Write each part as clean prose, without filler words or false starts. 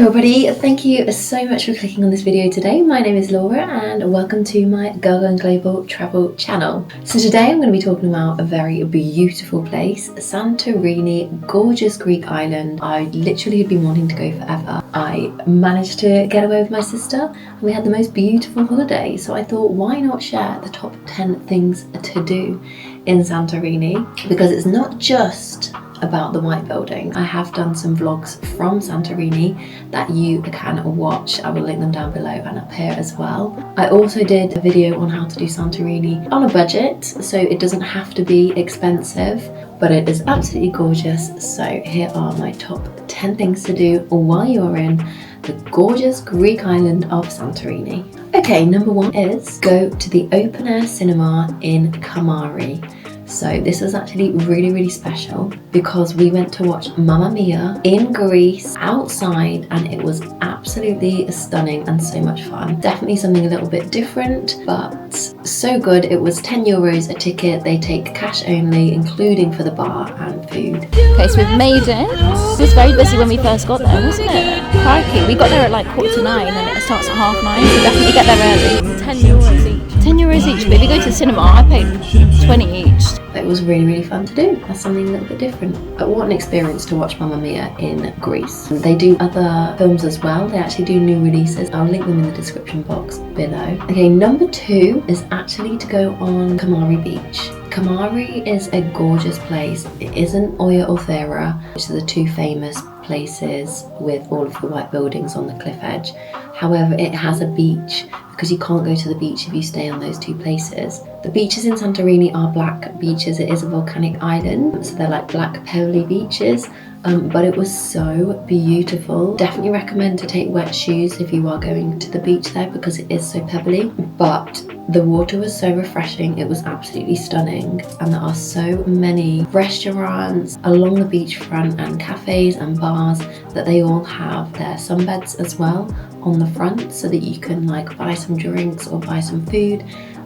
everybody, thank you so much for clicking on this video today. My name is Laura and welcome to my Girl Going Global travel channel. So today I'm going to be talking about a very beautiful place, Santorini, gorgeous Greek island. I literally had been wanting to go forever. I managed to get away with my sister and we had the most beautiful holiday. So I thought, why not share the top 10 things to do in Santorini? Because it's not just about the white building. I have done some vlogs from Santorini that you can watch. I will link them down below and up here as well. I also did a video on how to do Santorini on a budget, so it doesn't have to be expensive, but it is absolutely gorgeous. So here are my top 10 things to do while you're in the gorgeous Greek island of Santorini. Okay, number one is go to the open air cinema in Kamari. So this was actually really special because we went to watch Mamma Mia in Greece outside and it was absolutely stunning and so much fun. Definitely something a little bit different, but so good. It was €10 a ticket. They take cash only, including for the bar and food. Okay, so we've made it. It was very busy when we first got there, wasn't it? Crikey, we got there at like 9:15 and it starts at 9:30, so definitely get there early. €10 each. €10 each, but if you go to the cinema, I paid 20 each. It was really fun to do. That's something a little bit different. But what an experience to watch Mamma Mia in Greece. They do other films as well. They actually do new releases. I'll link them in the description box below. Okay, number 2 is actually to go on Kamari Beach. Kamari is a gorgeous place. It isn't Oya or Fira, which are the two famous places with all of the white buildings on the cliff edge. However, it has a beach because you can't go to the beach if you stay on those two places. The beaches in Santorini are black beaches. It is a volcanic island, so they're like black pearly beaches. But it was so beautiful. Definitely recommend to take wet shoes if you are going to the beach there because it is so pebbly. But the water was so refreshing. It was absolutely stunning. And there are so many restaurants along the beachfront and cafes and bars that they all have their sunbeds as well on the front so that you can like buy some drinks or buy some food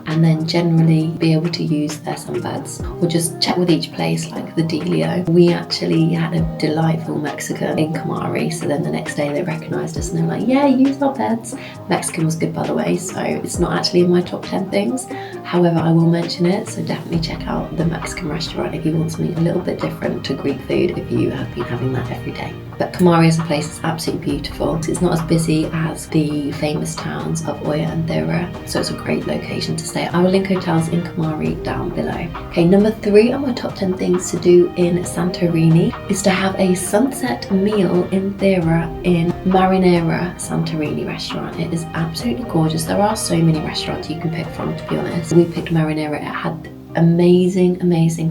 and then generally be able to use their sunbeds or just check with each place like the dealio. We actually had a delightful Mexican in Kamari, so then the next day they recognised us and they're like, yeah, use our beds. Mexican was good, by the way, so it's not actually in my top 10 things. However, I will mention it, so definitely check out the Mexican restaurant if you want something a little bit different to Greek food if you have been having that every day. But Kamari as a place is absolutely beautiful. It's not as busy as the famous towns of Oya and Thira, so it's a great location to stay. I will link hotels in Kamari down below. Okay, number 3 on my top 10 things to do in Santorini is to have a sunset meal in Fira in Marinara Santorini restaurant. It is absolutely gorgeous. There are so many restaurants you can pick from, to be honest. We picked Marinara. It had amazing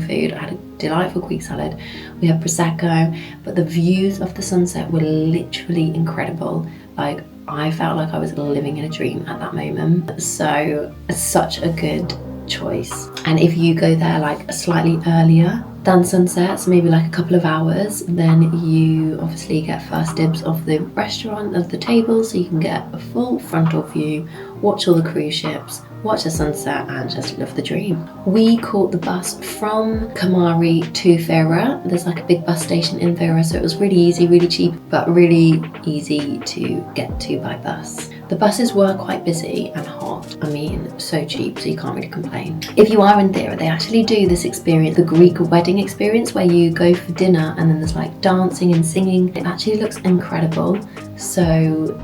food. I had a delightful Greek salad. We had prosecco, but the views of the sunset were literally incredible. Like, I felt like I was living in a dream at that moment. So such a good choice. And if you go there like slightly earlier than sunset, so maybe like a couple of hours, then you obviously get first dibs of the restaurant, of the table, so you can get a full frontal view, watch all the cruise ships, watch the sunset and just live the dream. We caught the bus from Kamari to Fira. There's like a big bus station in Fira, so it was really easy, really cheap, but really easy to get to by bus. The buses were quite busy and hot. I mean, so cheap, so you can't really complain. If you are in Fira, they actually do this experience, the Greek wedding experience, where you go for dinner and then there's like dancing and singing. It actually looks incredible. So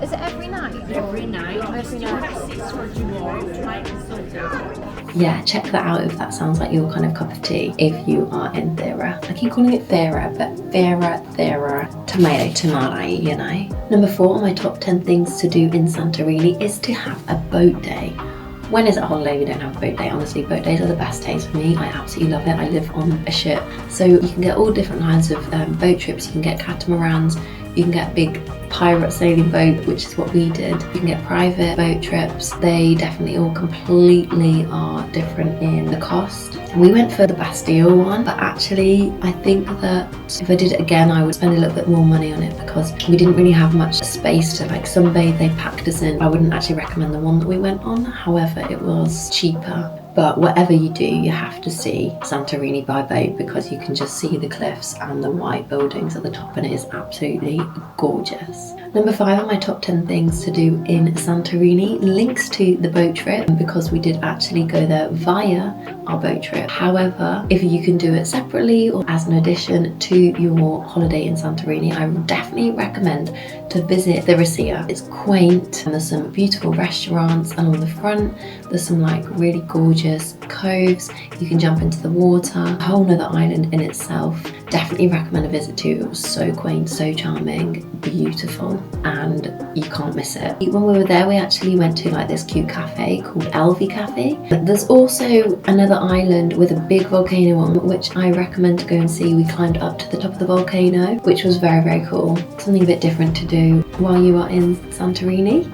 Is it every night? Every night. yeah, check that out if that sounds like your kind of cup of tea if you are in Fira. I keep calling it Fira, but Thira, tomato, you know. Number 4 on my top 10 things to do in Santorini is to have a boat day. When is it a holiday we don't have a boat day? Honestly, boat days are the best days for me. I absolutely love it. I live on a ship. So you can get all different kinds of boat trips. You can get catamarans, you can get big pirate sailing boat, which is what we did. You can get private boat trips. They definitely all completely are different in the cost. We went for the Bastille one, but actually I think that if I did it again I would spend a little bit more money on it because we didn't really have much space to like sunbathe. They packed us in. I wouldn't actually recommend the one that we went on, however it was cheaper. But whatever you do, you have to see Santorini by boat because you can just see the cliffs and the white buildings at the top, and it is absolutely gorgeous. Number 5 on my top 10 things to do in Santorini links to the boat trip, because we did actually go there via our boat trip. However, if you can do it separately or as an addition to your holiday in Santorini, I would definitely recommend to visit Thirasia. It's quaint and there's some beautiful restaurants along the front. There's some like really gorgeous coves. You can jump into the water. A whole nother island in itself. Definitely recommend a visit to. It was so quaint, so charming, beautiful, and you can't miss it. When we were there, we actually went to like this cute cafe called Elvi Cafe. There's also another island with a big volcano on, which I recommend to go and see. We climbed up to the top of the volcano, which was very, very cool. Something a bit different to do while you are in Santorini.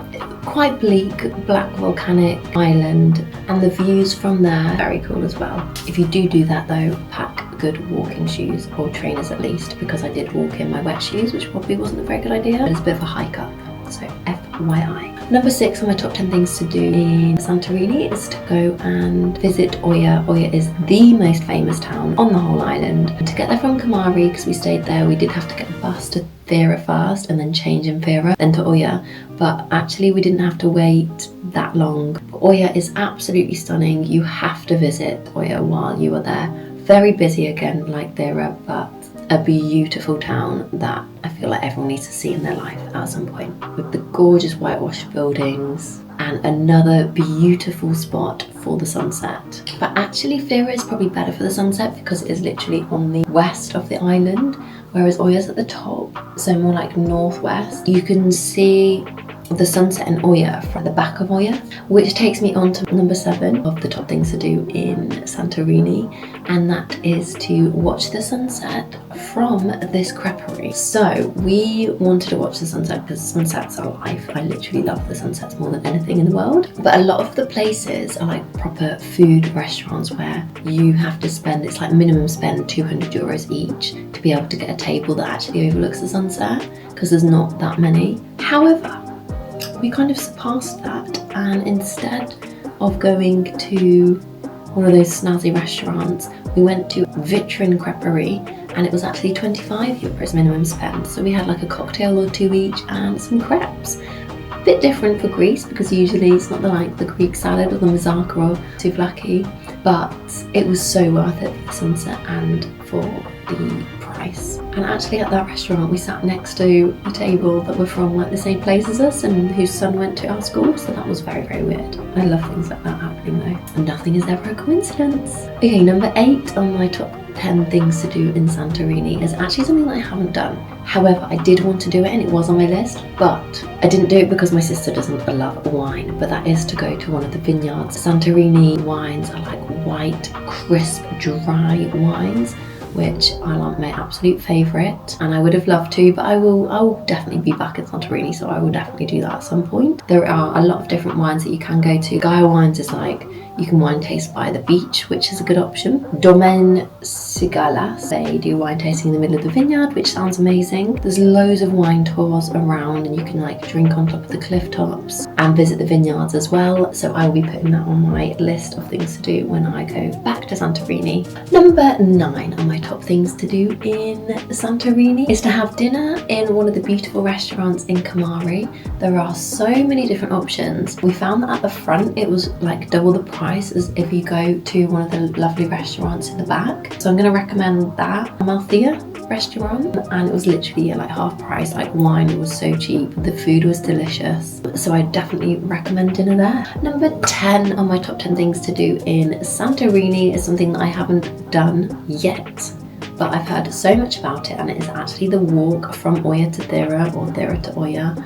Quite bleak, black volcanic island, and the views from there very cool as well. If you do that though, pack good walking shoes, or trainers at least, because I did walk in my wet shoes, which probably wasn't a very good idea, but it's a bit of a hike up, so FYI. Number 6 on my top 10 things to do in Santorini is to go and visit Oya. Oya is the most famous town on the whole island. And to get there from Kamari, because we stayed there, we did have to get a bus to Fira first and then change in Fira, then to Oya, but actually we didn't have to wait that long. Oya is absolutely stunning. You have to visit Oya while you are there. Very busy again like Fira, but a beautiful town that I feel like everyone needs to see in their life at some point, with the gorgeous whitewashed buildings and another beautiful spot for the sunset. But actually Fira is probably better for the sunset because it is literally on the west of the island, whereas Oya's at the top, so more like northwest. You can see the sunset in Oya from the back of Oya, which takes me on to number 7 of the top things to do in Santorini, and that is to watch the sunset from this creperie. So we wanted to watch the sunset because sunsets are life. I literally love the sunsets more than anything in the world, but a lot of the places are like proper food restaurants where you have to spend, it's like minimum spend 200 euros each to be able to get a table that actually overlooks the sunset, because there's not that many. However, we kind of surpassed that, and instead of going to one of those snazzy restaurants, we went to Vitrin Creperie, and it was actually 25 euros minimum spend. So we had like a cocktail or 2 each and some crepes. A bit different for Greece, because usually it's not like the Greek salad or the moussaka or souvlaki, but it was so worth it for the sunset and for the price. And actually at that restaurant we sat next to a table that were from like the same place as us and whose son went to our school, so that was very, very weird. I love things like that happening though, and nothing is ever a coincidence. Okay, number 8 on my top 10 things to do in Santorini is actually something that I haven't done. However, I did want to do it and it was on my list, but I didn't do it because my sister doesn't love wine, but that is to go to one of the vineyards. Santorini wines are like white, crisp, dry wines, which are like my absolute favourite, and I would have loved to, but I will definitely be back in Santorini, so I will definitely do that at some point. There are a lot of different wines that you can go to. Gaia Wines is like, you can wine taste by the beach, which is a good option. Domaine Sigalas, they do wine tasting in the middle of the vineyard, which sounds amazing. There's loads of wine tours around, and you can like drink on top of the cliff tops and visit the vineyards as well. So I will be putting that on my list of things to do when I go back to Santorini. Number 9 on my top things to do in Santorini is to have dinner in one of the beautiful restaurants in Kamari. There are so many different options. We found that at the front it was like double the price as if you go to one of the lovely restaurants in the back. So I'm going to recommend that. Amalthea restaurant, and it was literally like half price. Like wine was so cheap, the food was delicious, so I definitely recommend dinner there. Number 10 on my top 10 things to do in Santorini is something that I haven't done yet, but I've heard so much about it, and it is actually the walk from Oya to Thira, or Thira to Oya.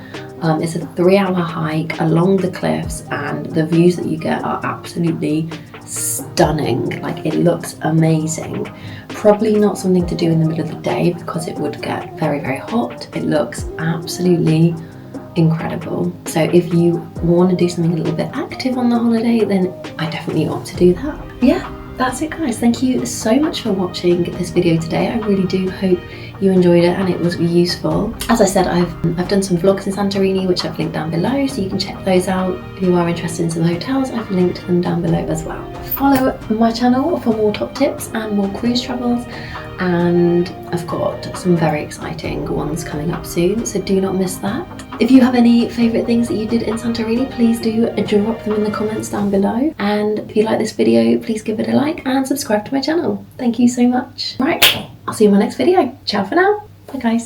It's a 3-hour hike along the cliffs, and the views that you get are absolutely stunning. Like, it looks amazing. Probably not something to do in the middle of the day because it would get very, very hot. It looks absolutely incredible. So if you want to do something a little bit active on the holiday, then I definitely ought to do that. Yeah, that's it guys. Thank you so much for watching this video today. I really do hope you enjoyed it and it was useful. As I said, I've done some vlogs in Santorini which I've linked down below, so you can check those out. If you are interested in some hotels, I've linked them down below as well. Follow my channel for more top tips and more cruise travels, and I've got some very exciting ones coming up soon, so do not miss that. If you have any favourite things that you did in Santorini, please do drop them in the comments down below. And if you like this video, please give it a like and subscribe to my channel. Thank you so much. Right, I'll see you in my next video. Ciao for now. Bye guys.